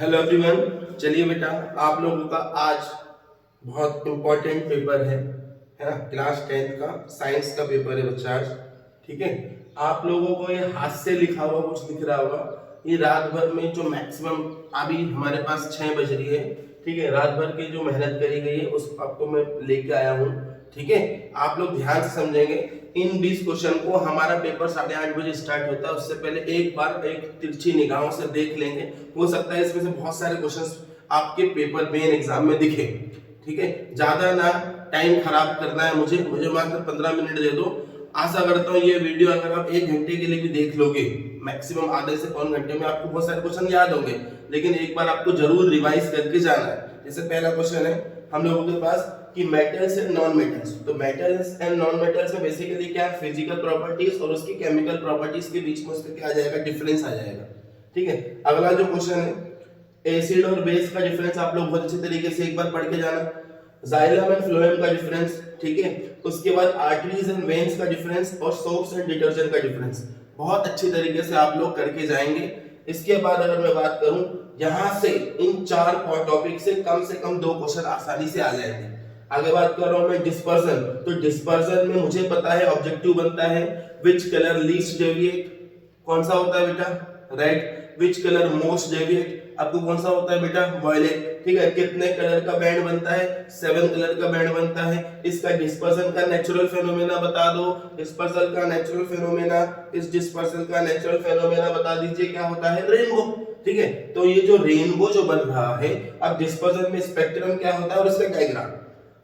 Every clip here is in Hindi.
Hello everyone. चलिए बेटा, आप लोगों का आज बहुत इम्पोर्टेंट पेपर है ना। क्लास 10th का साइंस का पेपर है बच्चा आज। ठीक है, आप लोगों को ये हाथ से लिखा हुआ कुछ दिख रहा होगा। ये रात भर में जो मैक्सिमम अभी हमारे पास 6 बज रही है, ठीक है, रात भर की जो मेहनत करी गई है उस आपको मैं लेके आया हूँ। ठीक है, आप लोग ध्यान से समझेंगे इन 20 क्वेश्चन को। हमारा पेपर 8:30 बजे स्टार्ट होता है, उससे पहले एक बार एक तिरछी निगाहों से देख लेंगे। हो सकता है इसमें से बहुत सारे क्वेश्चंस आपके पेपर मेन एग्जाम में दिखे। ठीक है, ज्यादा ना टाइम खराब करना है, मुझे मात्र 15 मिनट दे दो। आशा करता हूँ ये वीडियो अगर आप 1 घंटे के लिए भी देख लोगे, मैक्सिमम आधे से पौन घंटे में आपको बहुत सारे क्वेश्चन याद होंगे, लेकिन एक बार आपको जरूर रिवाइज करके जाना है। जैसे पहला क्वेश्चन है हम लोगों के पास कि मेटल्स एंड नॉन मेटल्स। तो मेटल्स एंड नॉन मेटल्स में बेसिकली क्या है, फिजिकल प्रॉपर्टीज और उसकी केमिकल प्रॉपर्टीज के बीच में उसका क्या आ जाएगा, डिफरेंस आ जाएगा। ठीक है, अगला जो क्वेश्चन है एसिड और बेस का डिफरेंस आप लोग बहुत अच्छे तरीके से एक बार पढ़ के जाना। जाइलम एंड फ्लोएम का डिफरेंस, ठीक है। उसके बाद आर्टरीज एंड वेन्स का डिफरेंस और सोप्स एंड डिटर्जेंट का डिफरेंस बहुत अच्छी तरीके से आप लोग करके जाएंगे। इसके बाद अगर मैं बात करूं, यहां से इन 4 टॉपिक से कम 2 क्वेश्चन आसानी से आ जाएंगे। आगे बात कर रहा हूं मैं डिस्पर्सन। तो डिस्पर्सन में मुझे पता है ऑब्जेक्टिव बनता है विच कलर लीस्ट डेविएट, कौन सा होता है बेटा, red. Which colour most deviate, आपको कौन सा होता है बेटा, वायलेट। ठीक है, कितने कलर का बैंड बनता है, 7 कलर का बैंड बनता है। इसका डिस्पर्सन का नेचुरल फेनोमेना बता दो। डिस्पर्सन का नेचुरल फेनोमेना, इस डिस्पर्सन का नेचुरल फेनोमेना बता दीजिए क्या होता है, रेनबो। ठीक है, तो ये जो रेनबो जो बन रहा है, अब डिस्पर्सन में स्पेक्ट्रम क्या होता है और इसका डायग्राम,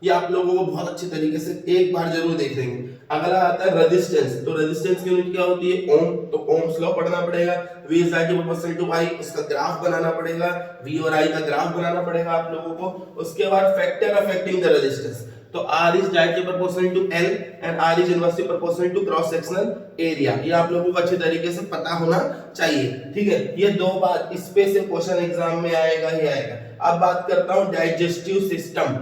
ये आप लोगों को बहुत अच्छे तरीके से एक बार जरूर देख लेंगे। अगला आता है रेजिस्टेंस। तो रेजिस्टेंस की यूनिट क्या होती है, ओम। तो ओम्स लॉ पढ़ना पड़ेगा। V is proportional to I, उसका ग्राफ बनाना पड़ेगा। V और I का ग्राफ बनाना पड़ेगा आप लोगों को। उसके बाद फैक्टर अफेक्टिंग द रेजिस्टेंस। तो R is directly proportional to L and R is inversely proportional to cross sectional area। ये आप लोगों को अच्छे तरीके से पता होना चाहिए। ठीक है, ये 2 बात इस पे से क्वेश्चन एग्जाम में आएगा ही आएगा। अब बात करता हूं डाइजेस्टिव सिस्टम।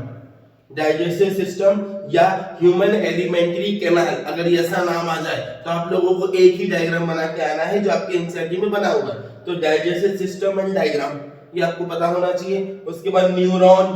डाइजेस्टिव सिस्टम या ह्यूमन एलिमेंट्री कैनाल, अगर ऐसा नाम आ जाए तो आप लोगों को एक ही डायग्राम बना के आना है जो आपके एनसीईआरटी में बना हुआ है। तो डाइजेस्टिव सिस्टम एंड डायग्राम ये आपको पता होना चाहिए। उसके बाद न्यूरॉन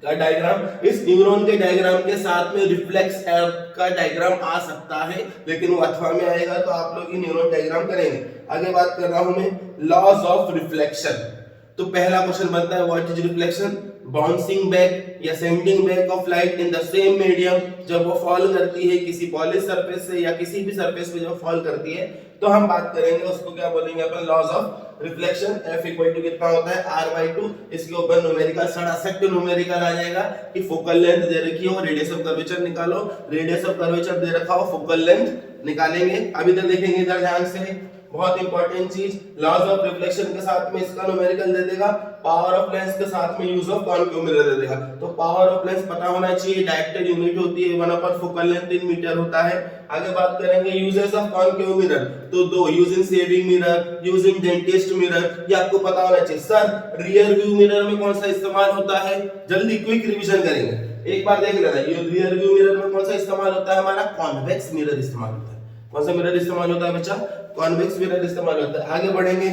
का डायग्राम, इस न्यूरॉन के डायग्राम के साथ में रिफ्लेक्स का डायग्राम आ सकता है, लेकिन वो अथवा में आएगा तो आप लोग ये न्यूरॉन डायग्राम करेंगे। आगे बात कर रहा हूं मैं लॉज ऑफ रिफ्लेक्शन। तो पहला क्वेश्चन बनता है what is reflection, bouncing back या sending back of light in the same medium. जब वो फॉल करती है किसी पॉलिश सरफेस से या किसी भी सरफेस पे जब फॉल करती है तो हम बात करेंगे उसको क्या बोलेंगे अपन, laws of reflection. F equal to कितना होता है, R/2। इसके ऊपर न्यूमेरिकल सड़सठ न्यूमेरिकल आ जाएगा कि फोकल लेंथ दे रखी हो, रेडियस ऑफ कर्वेचर निकालो। रेडियस ऑफ कर्वेचर दे रखा हो, फोकल लेंथ निकालेंगे। अभी तक देखेंगे इधर ध्यान से, बहुत इंपॉर्टेंट चीज। लॉज ऑफ रिफ्लेक्शन के साथ में इसका न्यूमेरिकल दे देगा, पावर ऑफ लेंस के साथ में यूज ऑफ कॉनकेव मिरर दे देगा। तो पावर ऑफ लेंस पता होना चाहिए, डायरेक्टेड यूनिट होती है 1 फोकल लेंथ इन मीटर होता है। आगे बात करेंगे यूजेस ऑफ कॉनकेव मिरर। तो 2, using saving mirror, using dentist mirror, ये आपको पता होना चाहिए। सर रियर व्यू मिरर में कौन सा इस्तेमाल होता है, जल्दी क्विक रिवीजन करेंगे, एक बार देख लेना। ये रियर व्यू मिरर में कौन सा इस्तेमाल होता है, हमारा कॉन्वेक्स मिरर इस्तेमाल होता है। कौन सा मिरर इस्तेमाल होता है बच्चा, कॉन्वेक्स मिरर इस्तेमाल होता है। आगे बढ़ेंगे,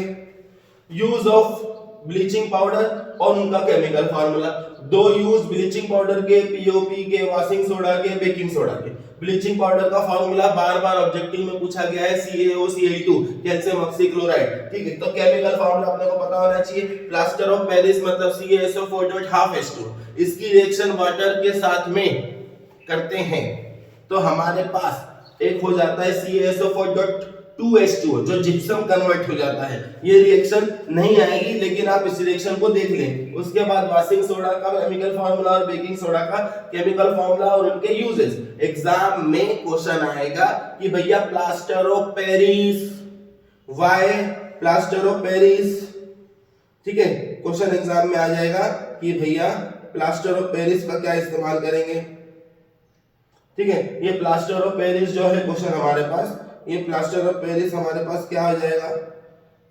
यूज ऑफ ब्लीचिंग पाउडर और उनका chemical formula. 2 use bleaching powder के, पीओपी के, वॉशिंग सोडा के, बेकिंग सोडा के। ब्लीचिंग पाउडर का फार्मूला बार-बार ऑब्जेक्टिव में पूछा गया है, CaOCl2 कैल्शियम ऑक्सीक्लोराइड। ठीक है, तो केमिकल फार्मूला अपने को पता होना चाहिए। प्लास्टर ऑफ पेरिस मतलब CaSO4.2H2। इसकी रिएक्शन वाटर के साथ में करते हैं तो हमारे पास एक हो जाता है CaSO4.2H2 जो जिप्सम कन्वर्ट हो जाता है। ये रिएक्शन नहीं आएगी, लेकिन आप इस रिएक्शन को देख लें। उसके बाद वॉशिंग सोडा का केमिकल फार्मूला और बेकिंग सोडा का केमिकल फार्मूला और उनके यूजेस। एग्जाम में क्वेश्चन आएगा कि भैया plaster of Paris, why plaster of Paris. ठीक है, क्वेश्चन एग्जाम में आ जाएगा कि भैया प्लास्टर ऑफ पेरिस का क्या इस्तेमाल करेंगे। ठीक है, ये प्लास्टर ऑफ पेरिस जो है क्वेश्चन हमारे पास, ये प्लास्टर ऑफ पेरिस हमारे पास क्या हो जाएगा,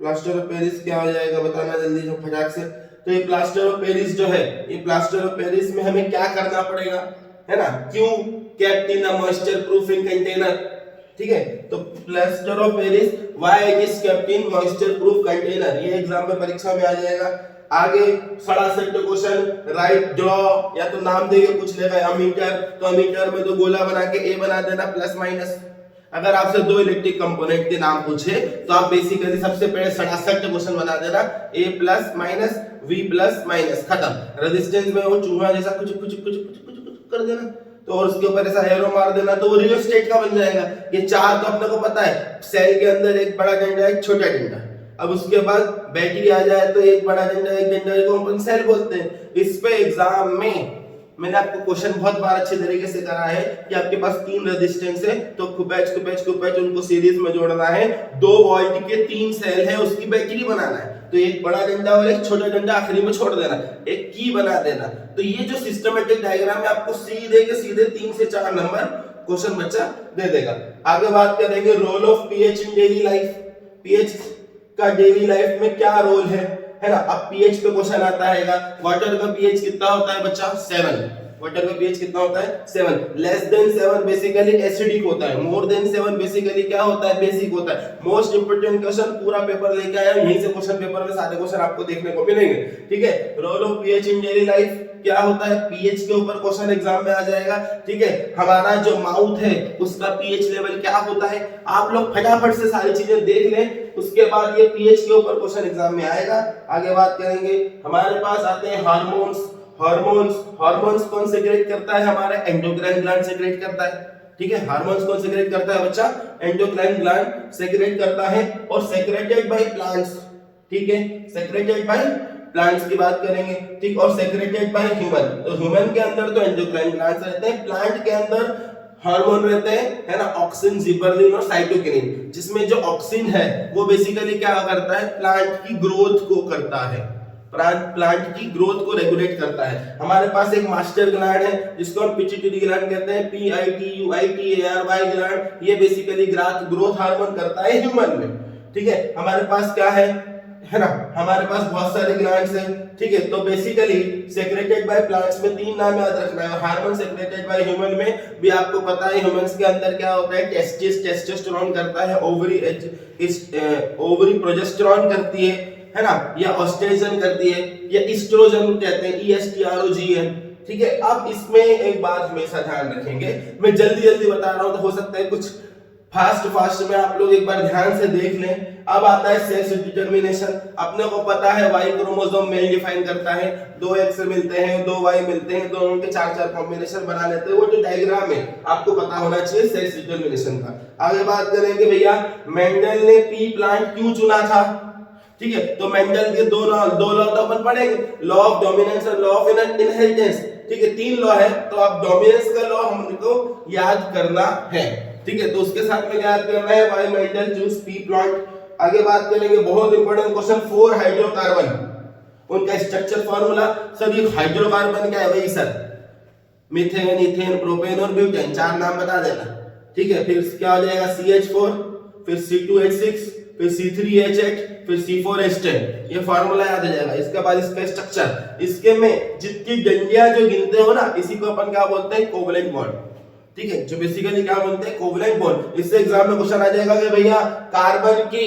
प्लास्टर ऑफ पेरिस क्या हो जाएगा बताना जल्दी जो फटाक से। तो ये प्लास्टर ऑफ पेरिस जो है, ये प्लास्टर ऑफ पेरिस में हमें क्या करना पड़ेगा, है ना, क्यों kept in a moisture proofing container. ठीक है। तो plaster of Paris why it is kept in moisture proof container, ये एग्जाम में परीक्षा में आ जाएगा। आगे 67 क्वेश्चन राइट ड्रॉ, या तो नाम देके पूछ लेगा अमीटर, तो अमीटर में तो गोला बना के ए बना देना प्लस माइनस। अगर आपसे दो इलेक्ट्रिक कंपोनेंट के नाम पूछे तो आप बेसिकली सबसे पहले 67 क्वेश्चन बना देना, a plus minus v plus minus, खत्म। रेजिस्टेंस में वो चूहा जैसा कुछ कुछ कुछ कुछ कुछ कर देना, तो और उसके ऊपर ऐसा एरो मार देना, तो वो रियोस्टेट का बन जाएगा। ये चार तो अपने को पता है, सेल के अंदर एक बड़ा डंडा एक छोटा डंडा। अब उसके बाद बैटरी आ जाए तो एक बड़ा डंडा एक डंडा को अपन सेल बोलते हैं। इस पे एग्जाम में मैंने आपको क्वेश्चन बहुत बार अच्छे तरीके से करा है कि आपके पास 3 रेजिस्टेंस है, तो कुपैच उनको सीरीज में जोड़ना है। 2 वोल्ट के 3 सेल है, उसकी बैटरी बनाना है, तो एक बड़ा डंडा और एक छोटा डंडा आखिरी में छोड़ देना, एक की बना देना। तो ये जो सिस्टमेटिक डायग्राम है आपको सीधे के सीधे 3 से 4 नंबर क्वेश्चन बच्चा दे देगा। आगे बात करेंगे role of pH in daily life. PH का डेली लाइफ में क्या रोल है ना। अब पीएच पे क्वेश्चन आता है, वाटर का पीएच कितना होता है बच्चा 7। वाटर का पीएच कितना होता है 7। लेस देन 7 बेसिकली एसिडिक होता है, मोर देन 7 बेसिकली क्या होता है बेसिक होता है। मोस्ट इंपोर्टेंट क्वेश्चन पूरा पेपर लेके आया, यहीं से क्वेश्चन पेपर में सारे क्वेश्चन आपको देखने को मिलेंगे, ठीक है। Role of pH in daily life क्या होता है, पीएच के ऊपर क्वेश्चन एग्जाम में आ जाएगा, ठीक है। हमारा जो माउथ है उसका पीएच लेवल क्या होता है, आप लोग फटाफट से सारी चीजें देख लें, उसके बाद ये पीएच के ऊपर क्वेश्चन एग्जाम में आएगा। आगे बात करेंगे, हमारे पास आते हैं हार्मोन्स। हार्मोन्स कौन सेक्रेट करता है, हमारा एंडोक्राइन ग्लैंड सेक्रेट करता है, ठीक है। हार्मोन्स कौन सेक्रेट करता है बच्चा, एंडोक्राइन ग्लैंड सेक्रेट करता है, और सेक्रेटेड बाय प्लांट्स, ठीक है। सेक्रेटेड बाय प्लांट्स की बात करेंगे, ठीक, और सेक्रेटेड बाय ह्यूमन। तो ह्यूमन के अंदर तो एंडोक्राइन ग्लैंड्स रहते हैं, प्लांट के अंदर हार्मोन रहते हैं, है ना, ऑक्सिन, जिबर्लिन और साइटोकिनिन, जिसमें जो ऑक्सिन है वो बेसिकली क्या करता है, प्लांट की ग्रोथ को करता है, प्लांट की ग्रोथ को रेगुलेट करता है। हमारे पास एक मास्टर ग्लैंड है जिसको हम पिट्यूटरी ग्लैंड कहते हैं, PITUITARY ग्लैंड, ये बेसिकली ग्रोथ हार्मोन करता है ह्यूमन में, ठीक है। हमारे पास क्या है ना, हमारे पास बहुत सारे ग्लैंड्स हैं, ठीक है। तो बेसिकली सेक्रेटेड बाय प्लांट्स में 3 नाम याद रखना है। हार्मोन सेक्रेटेड बाय ह्यूमन में भी आपको पता है, ह्यूमंस के अंदर क्या होता है, टेस्टोस्टेरोन करता है, ओवरी प्रोजेस्टेरोन करती है ना, या ऑस्ट्रेजन करती है, या एस्ट्रोजन कहते हैं, ESTROGN, ठीक है। अब इसमें एक बात हमेशा ध्यान रखेंगे, मैं जल्दी बता रहा हूं तो हो सकता है कुछ फास्ट में आप लोग एक बार ध्यान से देख लें। अब आता है सेक्स डिटरमिनेशन। अपने को पता है वाई क्रोमोसोम मेल डिफाइन करता है, 2 एक्स मिलते हैं 2 वाई मिलते हैं, दोनों के 4 कॉम्बिनेशन बना लेते हैं, वो जो डायग्राम है आपको पता होना चाहिए सेक्स डिटरमिनेशन का। आगे बात करेंगे भैया, मेंडल ने पी प्लांट क्यों चुना था, ठीक है। तो मेंडल के दो लॉ तो अपन पढ़ेंगे, लॉ ऑफ डोमिनेंस और लॉ ऑफ इनहेरिटेंस, ठीक है। 3 लॉ है, तो अब डोमिनेंस का लॉ हमको याद करना है, ठीक है। तो उसके साथ में याद करना है why Mendel choose P plant. आगे बात करेंगे, बहुत इंपॉर्टेंट क्वेश्चन, 4 हाइड्रोकार्बन, उनका स्ट्रक्चर फार्मूला। सर ये हाइड्रोकार्बन क्या है भाई सर, मीथेन, इथेन, प्रोपेन और ब्यूटेन, 4 नाम बता देना, ठीक है। फिर क्या हो जाएगा CH4, फिर C2H6, फिर C3H8, फिर C4H10, ये फार्मूला याद हो जाएगा। इसके बाद इसका स्ट्रक्चर, इसके में जितनी डंडियां जो गिनते हो ना, इसी को अपन क्या बोलते हैं, कोवलेंट बॉन्ड, ठीक है, जो बेसिकली क्या बोलते हैं, कोवलेंट बॉन्ड। इससे एग्जाम में क्वेश्चन आ जाएगा कि भैया कार्बन की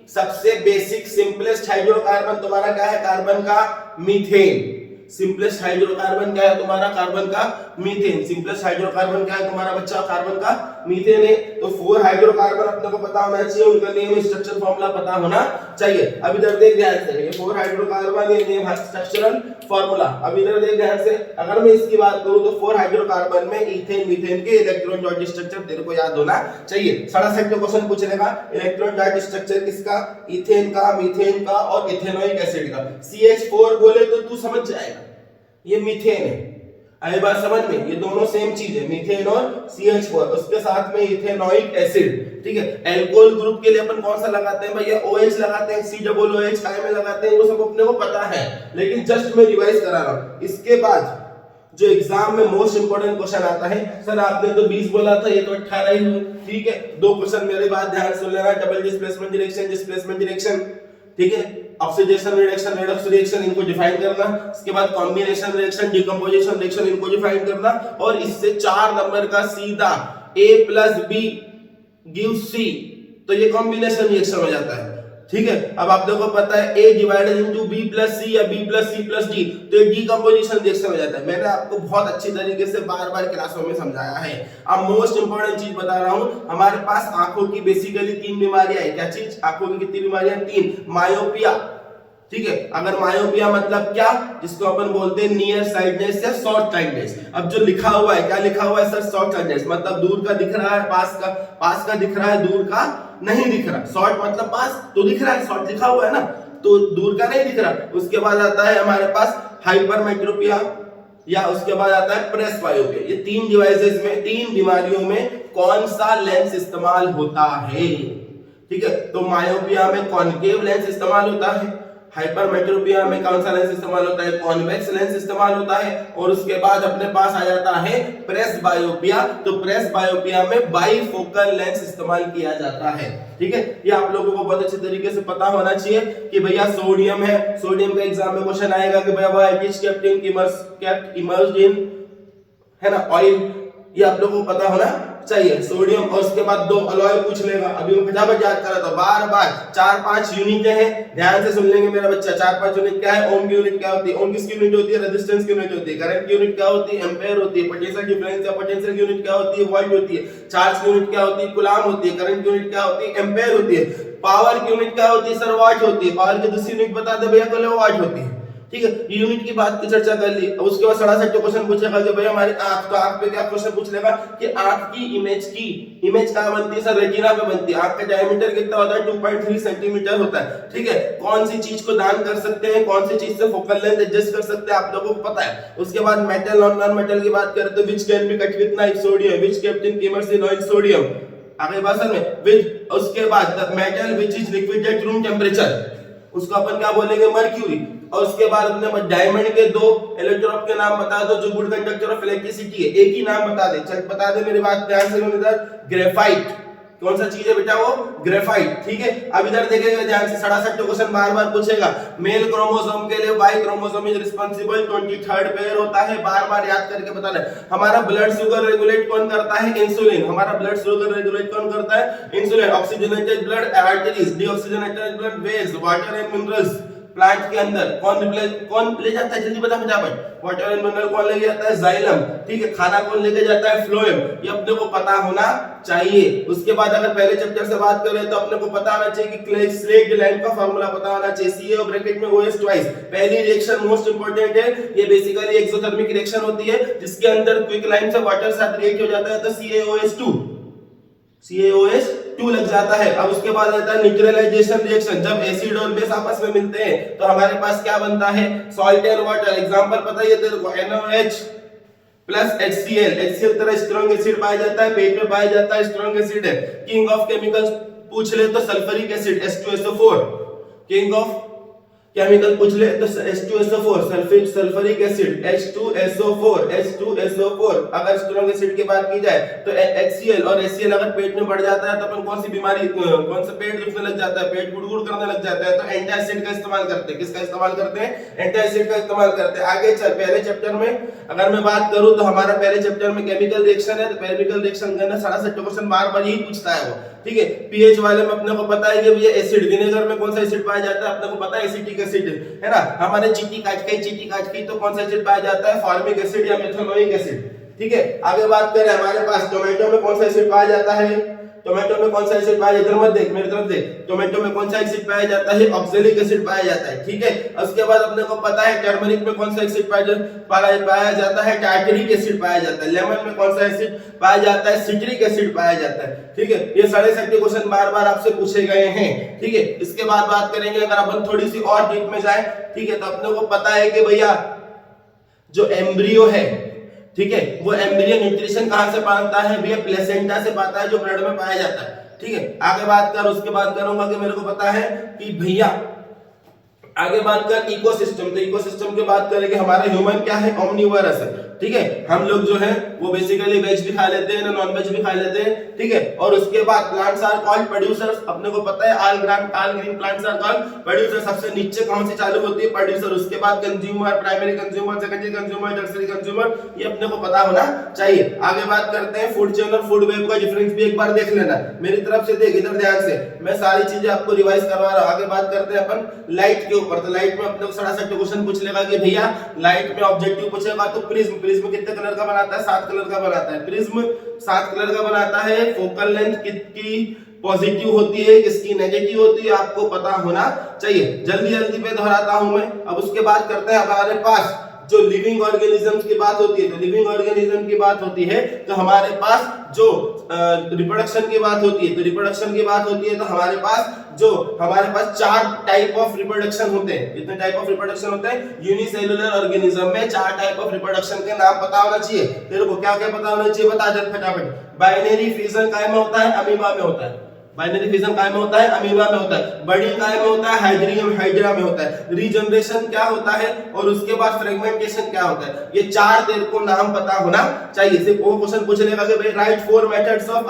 सबसे बेसिक सिंपलेस्ट हाइड्रोकार्बन तुम्हारा क्या है, कार्बन का मीथेन। सिंपलेस्ट हाइड्रोकार्बन क्या है तुम्हारा, कार्बन का मीथेन। सिंपलेस्ट हाइड्रोकार्बन क्या है तुम्हारा बच्चा, कार्बन का मीथेन है। तो 4 हाइड्रोकार्बन अपने को पता होना चाहिए, उनका नेम स्ट्रक्चर फार्मूला पता होना चाहिए। अब इधर देख ध्यान से, ये 4 हाइड्रोकार्बन, ये नेम स्ट्रक्चरल फार्मूला। अब इधर देख ध्यान से, अगर मैं इसकी बात करूं तो 4 हाइड्रोकार्बन में इथेन, मीथेन के इलेक्ट्रॉन डॉट स्ट्रक्चर तेरे को याद होना चाहिए। 67 का क्वेश्चन पूछ लेगा, इलेक्ट्रॉन डॉट स्ट्रक्चर किसका, इथेन का, मीथेन का और इथेनोइक एसिड का। CH4 बोले तो तू समझ जाएगा ये मीथेन है, आई बात समझ में, ये दोनों सेम चीज है, मीथेन और CH4, उसके साथ में इथेनोइक एसिड, ठीक है। अल्कोहल ग्रुप के लिए अपन कौन सा लगाते हैं भैया, OH लगाते हैं, COOH काय में लगाते हैं, वो सब अपने को पता है, लेकिन जस्ट मैं रिवाइज करा रहा हूं। इसके बाद जो एग्जाम में मोस्ट इंपोर्टेंट क्वेश्चन आता है, सर आपने तो 20 बोला था, ये तो 18 ही हुए, ठीक है। 2 क्वेश्चन मेरी बात ध्यान सुन लेना, डबल डिस्प्लेसमेंट डायरेक्शन, ठीक है, ऑक्सीडेशन रिडक्शन, रेडॉक्स रिएक्शन, इनको डिफाइन करना। इसके बाद कॉम्बिनेशन रिएक्शन, डिकम्पोजिशन रिएक्शन, इनको डिफाइन करना। और इससे 4 नंबर का सीधा A+B गिव सी, तो ये कॉम्बिनेशन रिएक्शन हो जाता है। ठीक है, अब आप लोगों को पता है A divided into B plus C या B plus C plus D, तो ये डीकंपोजिशन रिएक्शन हो जाता है। मैंने आपको बहुत अच्छी तरीके से बार-बार क्लासों में समझाया है। अब मोस्ट इंपोर्टेंट चीज बता रहा हूं, हमारे पास आंखों की बेसिकली 3 बीमारियां है। क्या चीज? आंखों की कितनी बीमारियां? 3। मायोपिया, ठीक है, अगर मायोपिया मतलब क्या, जिसको अपन बोलते हैं नियर साइडनेस या शॉर्ट साइडनेस। अब जो लिखा हुआ है, क्या लिखा हुआ है सर? शॉर्ट साइडनेस मतलब दूर का दिख रहा है, पास का दिख रहा है, दूर का नहीं दिख रहा। शॉर्ट मतलब पास तो दिख रहा है, शॉर्ट लिखा हुआ है ना, तो दूर का नहीं दिख रहा। उसके बाद आता है हमारे पास हाइपरमेट्रोपिया, या उसके बाद आता है प्रेसबायोपिया। ये 3 डिवाइसेस में, 3 बीमारियों में कौन सा लेंस इस्तेमाल होता है? ठीक है, तो मायोपिया में कॉनकेव लेंस इस्तेमाल होता है, हाइपरमेट्रोपिया में कौन सा लेंस इस्तेमाल होता है? कॉन्वेक्स लेंस इस्तेमाल होता है, और उसके बाद अपने पास आ जाता है प्रेसबायोपिया। तो प्रेसबायोपिया में बाइफोकल लेंस इस्तेमाल किया जाता है। ठीक है, ये आप लोगों को बहुत अच्छे तरीके से पता होना चाहिए कि भैया सोडियम है, सोडियम का एग्जाम में क्वेश्चन आएगा कि भैया व्हाट इज केप्ट इमर्ज्ड इन, है ना, ऑयल, ये आप लोगों को पता होना चाहिए। सोडियम, और उसके बाद 2 अलॉय पूछ लेगा। अभी मैं फटाफट याद कर रहा था, बार-बार 4-5 यूनिट हैं, ध्यान से सुन लेंगे मेरा बच्चा। 4-5 यूनिट क्या है? ओम की यूनिट क्या होती है? ओम किसकी यूनिट होती है? रेजिस्टेंस की यूनिट होती है। करंट की यूनिट क्या होती है? एम्पेयर होती है। पोटेंशियल डिफरेंस या पोटेंशियल की यूनिट क्या होती है? वोल्ट होती है। चार्ज की यूनिट क्या होती है? कूलाम होती है। करंट की यूनिट क्या होती है? एम्पेयर होती है। पावर की यूनिट क्या होती है सर? वाट होती है। पावर की दूसरी यूनिट बता दे भैया, किलोवाट होती है। ठीक है, यूनिट की बात की चर्चा कर ली। उसके बाद 67 क्वेश्चन पूछेगा कि भाई हमारी आंख, तो आंख पे क्या क्वेश्चन पूछ लेगा कि आंख की इमेज कहां बनती है सर? रेटिना पे बनती है। आंख का डायमीटर कितना होता है? 2.3 सेंटीमीटर होता है। ठीक है, कौन सी चीज को दान कर सकते हैं, कौन सी चीज से फोकल लेंथ एडजस्ट कर सकते हैं, आप लोगों को पता है। उसके बाद मेटल और नॉन मेटल की बात करें तो which can be cut with knife? Sodium. Which kept in kerosene in oil? Sodium. आगे भाषण में विच, उसके बाद metal which is liquid at room temperature, उसको अपन क्या बोलेंगे? मर्क्यूरी। और उसके बाद अपने डायमंड के 2 इलेक्ट्रोड के नाम बता दो जो गुड कंडक्टर ऑफ इलेक्ट्रिसिटी है। एक ही नाम बता दे, चल बता दे, मेरी बात ध्यान से सुन इधर। ग्रेफाइट, कौन सा चीज है बेटा? वो ग्रेफाइट। ठीक है, अब इधर देखेंगे ध्यान से, 67 क्वेश्चन बार-बार पूछेगा। मेल क्रोमोसोम के लिए Y chromosome is responsible 23rd pair होता है, बार-बार याद करके बताना है। हमारा ब्लड शुगर रेगुलेट कौन करता है? इंसुलिन। हमारा ब्लड शुगर रेगुलेट कौन करता है? Insulin. Oxygenated blood arteries, deoxygenated blood veins, water and minerals plant के अंदर कौन ले जाता है? जल्दी बता फटाफट। वाटर एंड मिनरल कौन ले जाता है? जाइलम। ठीक है, खाना कौन लेके जाता है? फ्लोएम। ये अपने को पता होना चाहिए। उसके बाद अगर पहले चैप्टर से बात करें तो अपने को पता होना चाहिए कि स्लेग लाइन का फार्मूला पता होना चाहिए। CaO ब्रैकेट में OH ट्वाइस। पहली रिएक्शन मोस्ट इंपोर्टेंट है, ये बेसिकली एक्सोथर्मिक रिएक्शन होती है जिसके अंदर क्विक लाइन से वाटर साथ रिएक्ट हो जाता है, तो CaOH2 लग जाता है। अब उसके बाद आता है न्यूट्रलाइजेशन रिएक्शन, जब एसिड और बेस आपस में मिलते हैं तो हमारे पास क्या बनता है? Salt and water. एग्जांपल पता है तेरे को, NaOH प्लस HCl। HCl तरह स्ट्रॉन्ग एसिड पाया जाता है, पेट में पाया जाता है, स्ट्रॉन्ग एसिड है। किंग ऑफ केमिकल्स पूछ ले तो sulphuric acid H2SO4। King of chemical पूछ ले तो H2SO4, सल्फ्यूरिक एसिड H2SO4। अगर स्ट्रॉन्ग एसिड की बात की जाए तो HCl, और HCl अगर पेट में बढ़ जाता है तो अपन कौन सी बीमारी, कौन सा पेट दुखने लग जाता है, पेट गुड़गुड़ करने लग जाता है, तो एंटासिड का इस्तेमाल करते हैं। किसका इस्तेमाल करते हैं? एंटासिड का इस्तेमाल करते हैं। आगे चल, पहले चैप्टर में अगर मैं बात करूं तो हमारा पहले चैप्टर में केमिकल रिएक्शन है, तो केमिकल रिएक्शन के अंदर 67 क्वेश्चन बार-बार यही पूछता है वो। ठीक है, पीएच वाले में अपने को पता है कि भैया एसिड, विनेगर में कौन सा एसिड पाया जाता है? अपने को पता है एसिटिक एसिड, है ना। हमारे चीटी काट के तो कौन सा एसिड पाया जाता है? फॉर्मिक एसिड या मेथनोइक एसिड। ठीक है, आगे बात करें हमारे पास टोमेटो में कौन सा एसिड पाया जाता है? टोमेटो में कौन सा एसिड पाया जाता है? इधर मत देख, मेरी तरफ देख। टोमेटो में कौन सा एसिड पाया जाता है? ऑक्सैलिक एसिड पाया जाता है। ठीक है, उसके बाद अपने को पता है टर्मरिक में कौन सा एसिड पाया जाता है? टार्टरिक एसिड पाया जाता है। लेमन में कौन सा एसिड पाया जाता है? सिट्रिक एसिड पाया जाता है। ठीक है, ये 67 क्वेश्चन बार-बार आपसे पूछे गए हैं। ठीक है, इसके बाद बात करेंगे अगर अपन थोड़ी सी और डीप में जाए, ठीक है, तो अपने को पता है कि भैया जो एम्ब्रियो है, ठीक है, वो एम्ब्रियो न्यूट्रिशन कहां से पाता है? भैया प्लेसेंटा से पाता है, जो ब्लड में पाया जाता है। ठीक है, आगे बात कर, उसके बाद करूंगा कि मेरे को पता है कि भैया आगे बात कर इकोसिस्टम। तो इकोसिस्टम की बात करेंगे, हमारा ह्यूमन क्या है? ओमनिवोरस है। ठीक है। हम लोग जो है वो बेसिकली वेज भी खा लेते हैं, नॉन वेज भी खा लेते हैं, ठीक है। और उसके बाद प्लांट्स आर कॉल्ड प्रोड्यूसर्स, अपने को पता है all green plants are called producer. सबसे नीचे कौन सी चालू होती है? प्रोड्यूसर। उसके बाद consumer, primary consumer, secondary consumer, tertiary consumer, ये अपने को पता होना चाहिए। आगे बात करते हैं फूड चेन और फूड वेब का डिफरेंस भी एक बार देख लेना मेरी तरफ से, देख इधर ध्यान से, मैं सारी चीजें आपको रिवाइज करवा रहा हूं। आगे बात करते हैं अपन लाइट के ऊपर। तो लाइट में अपने को थोड़ा सा क्वेश्चन पूछ लेगा कि भैया लाइट में ऑब्जेक्टिव पूछेगा तो प्रिज्म कितने कलर का बनाता है? 7 कलर का बनाता है। प्रिज्म 7 कलर का बनाता है। फोकल लेंथ किसकी पॉजिटिव होती है, किसकी नेगेटिव होती है, आपको पता होना चाहिए। जल्दी जल्दी पे दोहराता हूं मैं। अब उसके बाद करते हैं हमारे पास जो लिविंग ऑर्गेनिजम्स की बात होती है, तो लिविंग ऑर्गेनिज्म की बात होती है तो हमारे पास जो रिप्रोडक्शन की बात होती है, तो रिप्रोडक्शन की बात होती है तो हमारे पास 4 टाइप ऑफ रिप्रोडक्शन होते हैं। कितने टाइप ऑफ रिप्रोडक्शन होते हैं? यूनिसेलुलर ऑर्गेनिज्म में 4 टाइप ऑफ रिप्रोडक्शन के नाम पता होना चाहिए। तेरे को क्या क्या पता होना चाहिए? बता दे फटाफट। बाइनरी फिजन काय में होता है? अमीबा में होता है। बाइनरी फिजन काय में होता है? अमीबा में होता है। बर्डिंग काय में होता है? हाइड्रा में होता है। रीजनरेशन क्या होता है और उसके बाद फ्रेगमेंटेशन क्या होता है? ये 4 तेरे को नाम पता होना चाहिए। सिर्फ वो क्वेश्चन पूछ लेगा कि भाई right 4 methods of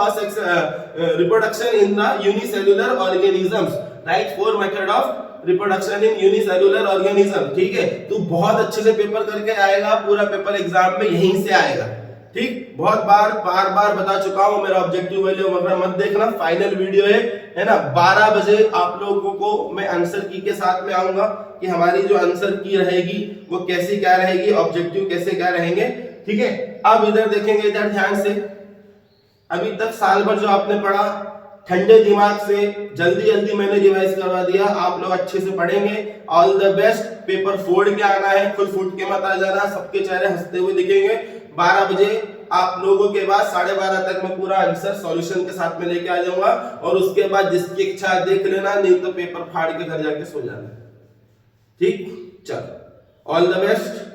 reproduction in the unicellular organisms. Right 4 method of reproduction in unicellular organism, ठीक है। तू बहुत अच्छे से पेपर करके आएगा, पूरा पेपर एग्जाम में यहीं से आएगा, ठीक। बहुत बार बता चुका हूं, मेरा ऑब्जेक्टिव वैल्यू वगैरह मत देखना, फाइनल वीडियो है ना। 12 बजे आप लोगों को मैं आंसर की के साथ में आऊंगा कि हमारी जो आंसर की रहेगी वो कैसी क्या रहेगी, ऑब्जेक्टिव कैसे क्या रहेंगे, ठीक है। अब इधर देखेंगे, इधर ध्यान से। अभी तक साल भर जो आपने पढ़ा ठंडे दिमाग से जल्दी मैंने रिवाइज करवा दिया। आप लोग अच्छे से पढ़ेंगे। All the best. पेपर फोड़ के आना है, खुद फूट के मत आ जाना, सबके चेहरे हंसते हुए दिखेंगे। 12 बजे आप लोगों के बाद 12:30 तक मैं पूरा आंसर सॉल्यूशन के साथ में लेके आ जाऊंगा, और उसके बाद जिसकी इच्छा देख लेना, नहीं तो पेपर फाड़ के घर जाके सो जाना, ठीक। चलो, ऑल द बेस्ट।